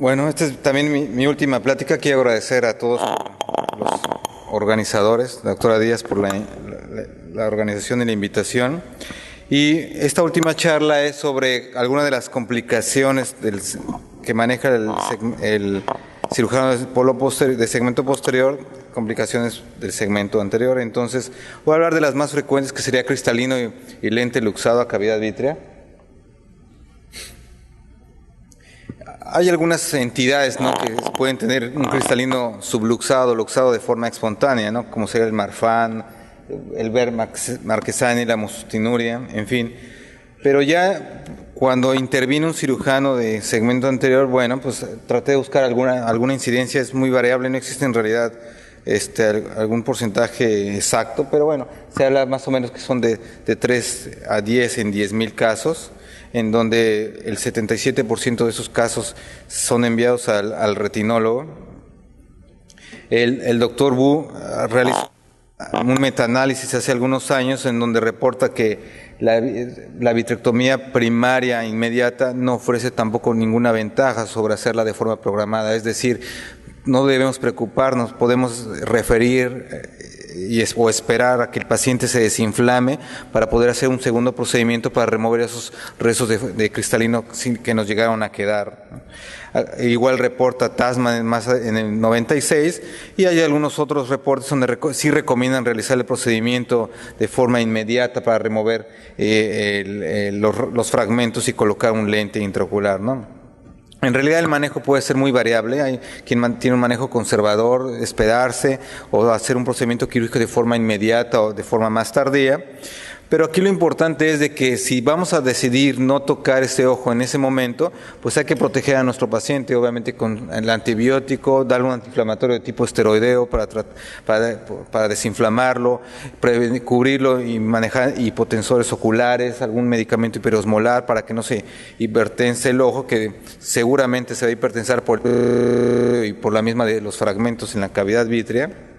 Bueno, esta es también mi última plática. Quiero agradecer a todos los organizadores, doctora Díaz, por la organización y la invitación. Y esta última charla es sobre algunas de las complicaciones que maneja el cirujano de segmento posterior, complicaciones del segmento anterior. Entonces, voy a hablar de las más frecuentes, que sería cristalino y lente luxado a cavidad vítrea. Hay algunas entidades, ¿no?, que pueden tener un cristalino subluxado, luxado de forma espontánea, ¿no?, como sería el Marfan, el Ver Marquesani, la mostinuria, en fin. Pero ya cuando interviene un cirujano de segmento anterior, bueno, pues traté de buscar alguna incidencia. Es muy variable, no existe en realidad algún porcentaje exacto, pero bueno, se habla más o menos que son de 3 a 10 en 10,000 casos, en donde el 77% de esos casos son enviados al retinólogo. El doctor Wu realizó un metaanálisis hace algunos años en donde reporta que la vitrectomía primaria inmediata no ofrece tampoco ninguna ventaja sobre hacerla de forma programada, es decir, no debemos preocuparnos, podemos referir o esperar a que el paciente se desinflame para poder hacer un segundo procedimiento para remover esos restos de cristalino que nos llegaron a quedar. Igual reporta Tasman en el 96, y hay algunos otros reportes donde sí recomiendan realizar el procedimiento de forma inmediata para remover los fragmentos y colocar un lente intraocular, ¿no? En realidad el manejo puede ser muy variable. Hay quien tiene un manejo conservador, esperarse o hacer un procedimiento quirúrgico de forma inmediata o de forma más tardía. Pero aquí lo importante es de que si vamos a decidir no tocar ese ojo en ese momento, pues hay que proteger a nuestro paciente, obviamente con el antibiótico, darle un antiinflamatorio de tipo esteroideo para desinflamarlo, cubrirlo y manejar hipotensores oculares, algún medicamento hiperosmolar para que no se hipertense el ojo, que seguramente se va a hipertensar por la misma de los fragmentos en la cavidad vítrea.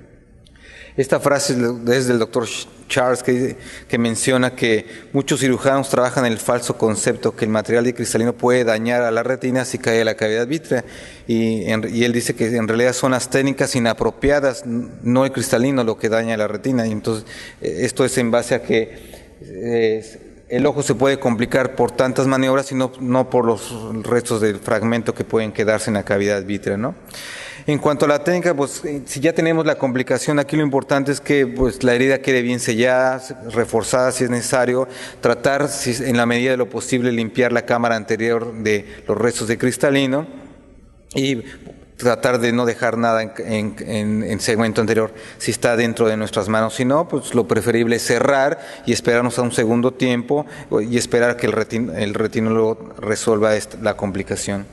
Esta frase es del doctor Charles, que menciona que muchos cirujanos trabajan en el falso concepto que el material de cristalino puede dañar a la retina si cae a la cavidad vítrea, y él dice que en realidad son las técnicas inapropiadas, no el cristalino, lo que daña a la retina. Y entonces esto es en base a que el ojo se puede complicar por tantas maniobras y no por los restos del fragmento que pueden quedarse en la cavidad vítrea, ¿no? En cuanto a la técnica, pues si ya tenemos la complicación, aquí lo importante es que pues la herida quede bien sellada, reforzada si es necesario, tratar en la medida de lo posible limpiar la cámara anterior de los restos de cristalino y tratar de no dejar nada en segmento anterior si está dentro de nuestras manos. Si no, pues lo preferible es cerrar y esperarnos a un segundo tiempo y esperar que el retinólogo resuelva la complicación.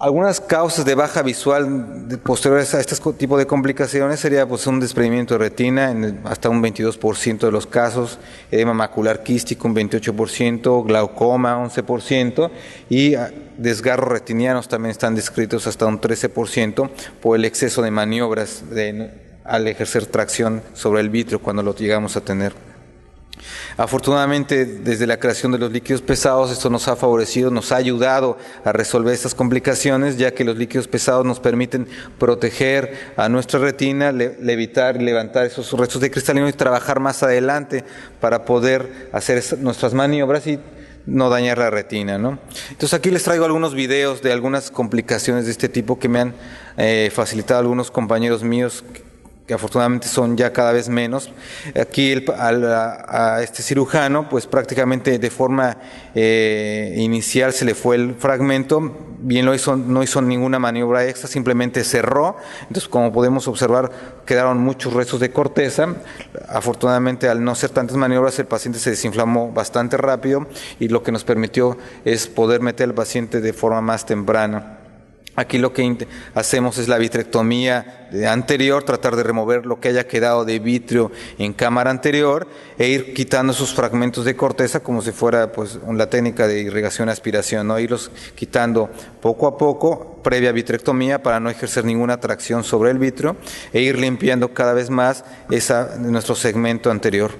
Algunas causas de baja visual posteriores a este tipo de complicaciones sería pues un desprendimiento de retina en hasta un 22% de los casos, edema macular quístico un 28%, glaucoma 11%, y desgarros retinianos también están descritos hasta un 13% por el exceso de maniobras al ejercer tracción sobre el vítreo cuando lo llegamos a tener. Afortunadamente, desde la creación de los líquidos pesados, esto nos ha favorecido, nos ha ayudado a resolver estas complicaciones, ya que los líquidos pesados nos permiten proteger a nuestra retina, evitar y levantar esos restos de cristalino y trabajar más adelante para poder hacer nuestras maniobras y no dañar la retina, ¿no? Entonces aquí les traigo algunos videos de algunas complicaciones de este tipo que me han facilitado algunos compañeros míos, que afortunadamente son ya cada vez menos. Aquí a este cirujano, pues prácticamente de forma inicial se le fue el fragmento, bien no hizo ninguna maniobra extra, simplemente cerró. Entonces, como podemos observar, quedaron muchos restos de corteza. Afortunadamente, al no hacer tantas maniobras, el paciente se desinflamó bastante rápido, y lo que nos permitió es poder meter al paciente de forma más temprana. Aquí lo que hacemos es la vitrectomía anterior, tratar de remover lo que haya quedado de vitrio en cámara anterior e ir quitando esos fragmentos de corteza como si fuera pues la técnica de irrigación-aspiración, ¿no? Irlos quitando poco a poco, previa vitrectomía, para no ejercer ninguna tracción sobre el vitrio e ir limpiando cada vez más nuestro segmento anterior.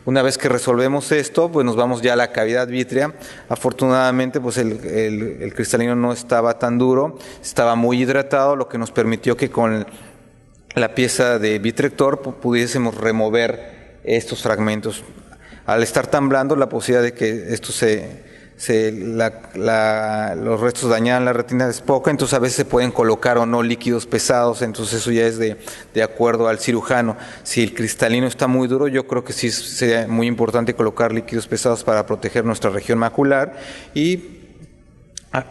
Una vez que resolvemos esto, pues nos vamos ya a la cavidad vítrea. Afortunadamente, pues el cristalino no estaba tan duro, estaba muy hidratado, lo que nos permitió que con la pieza de vitrector pudiésemos remover estos fragmentos. Al estar tan blando, la posibilidad de que esto los restos dañaran la retina es poca, entonces a veces se pueden colocar o no líquidos pesados, entonces eso ya es de acuerdo al cirujano. Si el cristalino está muy duro, yo creo que sí sería muy importante colocar líquidos pesados para proteger nuestra región macular. Y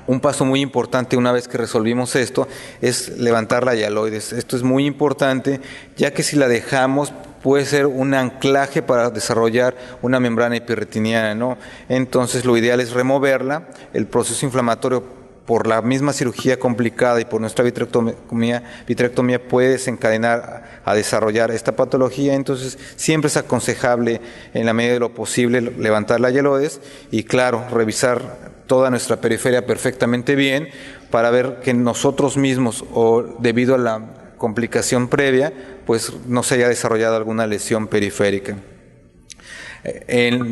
un paso muy importante una vez que resolvimos esto es levantar la hialoides. Esto es muy importante, ya que si la dejamos puede ser un anclaje para desarrollar una membrana epirretiniana, ¿no? Entonces lo ideal es removerla. El proceso inflamatorio por la misma cirugía complicada y por nuestra vitrectomía puede desencadenar a desarrollar esta patología. Entonces siempre es aconsejable en la medida de lo posible levantar la hialoides y claro, revisar toda nuestra periferia perfectamente bien para ver que nosotros mismos o debido a la complicación previa, pues no se haya desarrollado alguna lesión periférica.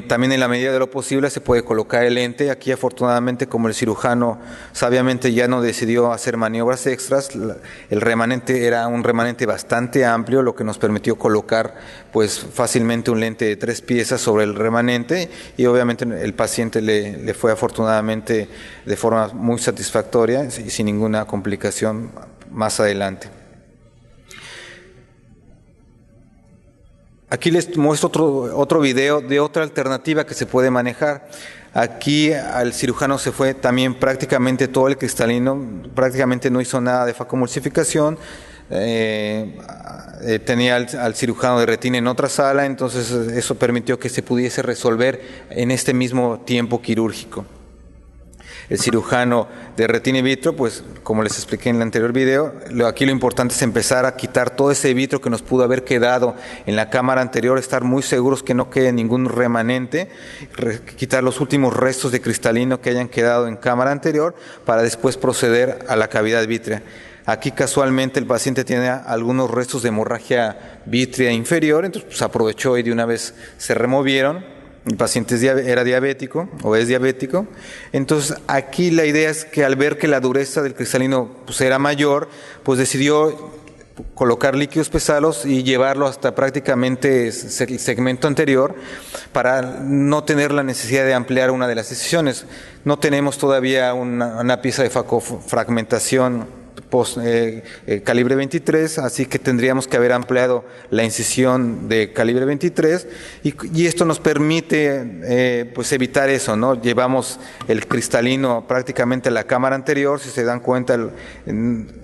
También en la medida de lo posible se puede colocar el lente. Aquí afortunadamente, como el cirujano sabiamente ya no decidió hacer maniobras extras, el remanente era un remanente bastante amplio, lo que nos permitió colocar pues fácilmente un lente de 3 piezas sobre el remanente y obviamente el paciente le fue afortunadamente de forma muy satisfactoria y sin ninguna complicación más adelante. Aquí les muestro otro video de otra alternativa que se puede manejar. Aquí al cirujano se fue también prácticamente todo el cristalino, prácticamente no hizo nada de facomulsificación. Tenía al cirujano de retina en otra sala, entonces eso permitió que se pudiese resolver en este mismo tiempo quirúrgico. El cirujano de retina in vitro, pues como les expliqué en el anterior video, aquí lo importante es empezar a quitar todo ese vitro que nos pudo haber quedado en la cámara anterior, estar muy seguros que no quede ningún remanente, quitar los últimos restos de cristalino que hayan quedado en cámara anterior para después proceder a la cavidad vítrea. Aquí casualmente el paciente tiene algunos restos de hemorragia vítrea inferior, entonces pues, aprovechó y de una vez se removieron. El paciente era diabético o es diabético, entonces aquí la idea es que al ver que la dureza del cristalino pues, era mayor, pues decidió colocar líquidos pesados y llevarlo hasta prácticamente el segmento anterior para no tener la necesidad de ampliar una de las incisiones. No tenemos todavía una pieza de fragmentación calibre 23, así que tendríamos que haber ampliado la incisión de calibre 23 y esto nos permite pues evitar eso, ¿no? Llevamos el cristalino prácticamente a la cámara anterior, si se dan cuenta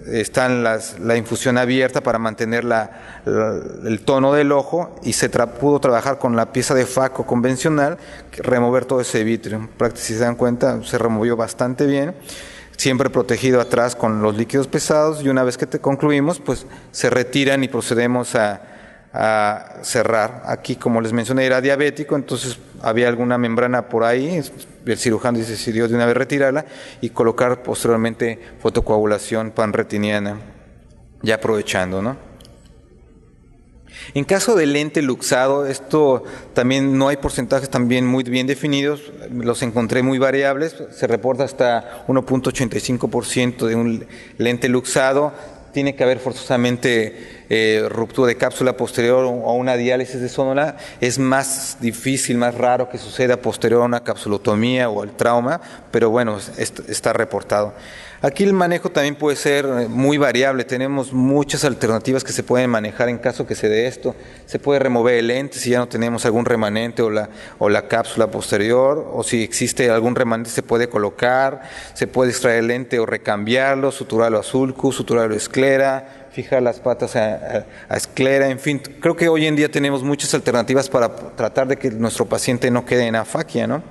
está la infusión abierta para mantener el tono del ojo y se pudo trabajar con la pieza de faco convencional, remover todo ese vitrio. Si se dan cuenta se removió bastante bien. Siempre protegido atrás con los líquidos pesados y una vez que concluimos, pues se retiran y procedemos a cerrar. Aquí, como les mencioné, era diabético, entonces había alguna membrana por ahí, el cirujano decidió de una vez retirarla y colocar posteriormente fotocoagulación panretiniana, ya aprovechando, ¿no? En caso de lente luxado, esto también no hay porcentajes también muy bien definidos, los encontré muy variables, se reporta hasta 1.85% de un lente luxado, tiene que haber forzosamente ruptura de cápsula posterior o una diálisis de zónula, es más difícil, más raro que suceda posterior a una capsulotomía o al trauma, pero bueno, está reportado. Aquí el manejo también puede ser muy variable, tenemos muchas alternativas que se pueden manejar en caso que se dé esto. Se puede remover el lente si ya no tenemos algún remanente o la cápsula posterior, o si existe algún remanente se puede colocar, se puede extraer el lente o recambiarlo, suturarlo a sulcus, suturarlo a esclera, fijar las patas a esclera, en fin, creo que hoy en día tenemos muchas alternativas para tratar de que nuestro paciente no quede en afaquia, ¿no?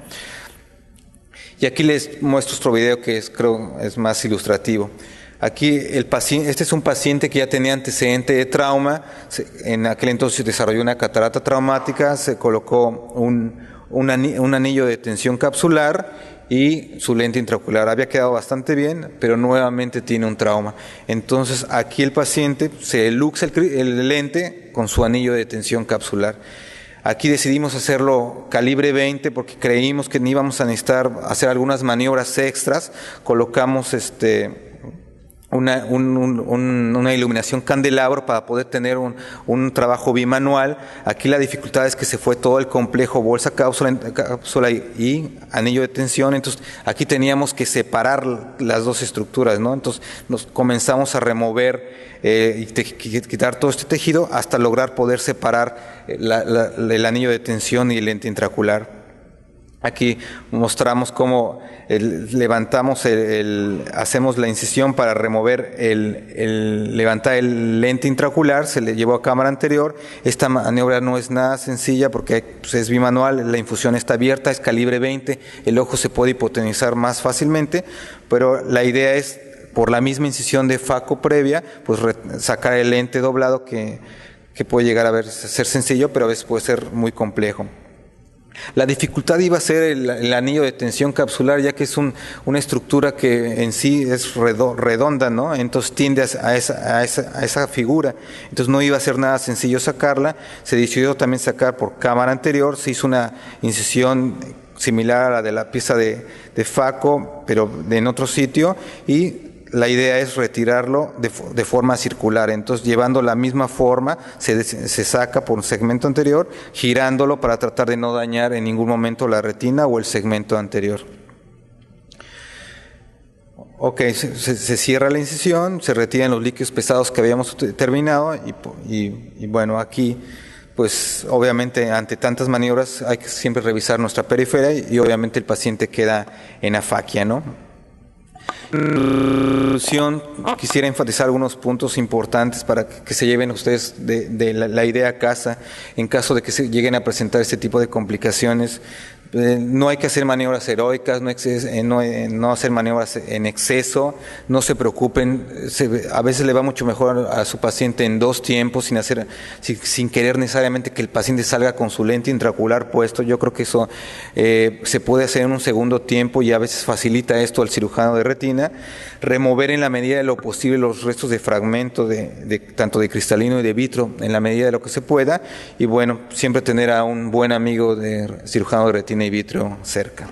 Y aquí les muestro otro video que creo es más ilustrativo. Aquí el paciente, este es un paciente que ya tenía antecedente de trauma, en aquel entonces desarrolló una catarata traumática, se colocó un anillo de tensión capsular y su lente intraocular. Había quedado bastante bien, pero nuevamente tiene un trauma. Entonces aquí el paciente se luxa el lente con su anillo de tensión capsular. Aquí decidimos hacerlo calibre 20 porque creímos que íbamos a necesitar hacer algunas maniobras extras. Colocamos una iluminación candelabro para poder tener un trabajo bimanual. Aquí la dificultad es que se fue todo el complejo bolsa, cápsula y anillo de tensión. Entonces aquí teníamos que separar las dos estructuras, ¿no? Entonces nos comenzamos a remover y quitar todo este tejido hasta lograr poder separar el anillo de tensión y el lente intraocular. Aquí mostramos cómo levantamos hacemos la incisión para remover levantar el lente intraocular, se le llevó a cámara anterior. Esta maniobra no es nada sencilla porque pues, es bimanual, la infusión está abierta, es calibre 20, el ojo se puede hipotenuzar más fácilmente, pero la idea es, por la misma incisión de Phaco previa, pues sacar el lente doblado que puede llegar a ser sencillo, pero a veces puede ser muy complejo. La dificultad iba a ser el anillo de tensión capsular, ya que es una estructura que en sí es redonda, ¿no? Entonces tiende a esa figura. Entonces no iba a ser nada sencillo sacarla. Se decidió también sacar por cámara anterior. Se hizo una incisión similar a la de la pieza de Phaco, pero en otro sitio, y la idea es retirarlo de forma circular. Entonces, llevando la misma forma, se saca por un segmento anterior, girándolo para tratar de no dañar en ningún momento la retina o el segmento anterior. Ok, se cierra la incisión, se retiran los líquidos pesados que habíamos terminado y bueno, aquí pues obviamente ante tantas maniobras hay que siempre revisar nuestra periferia y obviamente el paciente queda en afaquia, ¿no? Quisiera enfatizar algunos puntos importantes para que se lleven ustedes de la idea a casa en caso de que se lleguen a presentar este tipo de complicaciones. No hay que hacer maniobras heroicas, no hacer maniobras en exceso, no se preocupen, a veces le va mucho mejor a su paciente en 2 tiempos sin querer necesariamente que el paciente salga con su lente intraocular puesto. Yo creo que eso se puede hacer en un segundo tiempo y a veces facilita esto al cirujano de retina. Remover en la medida de lo posible los restos de fragmento tanto de cristalino y de vitro en la medida de lo que se pueda y bueno, siempre tener a un buen amigo de cirujano de retina y vitro cerca.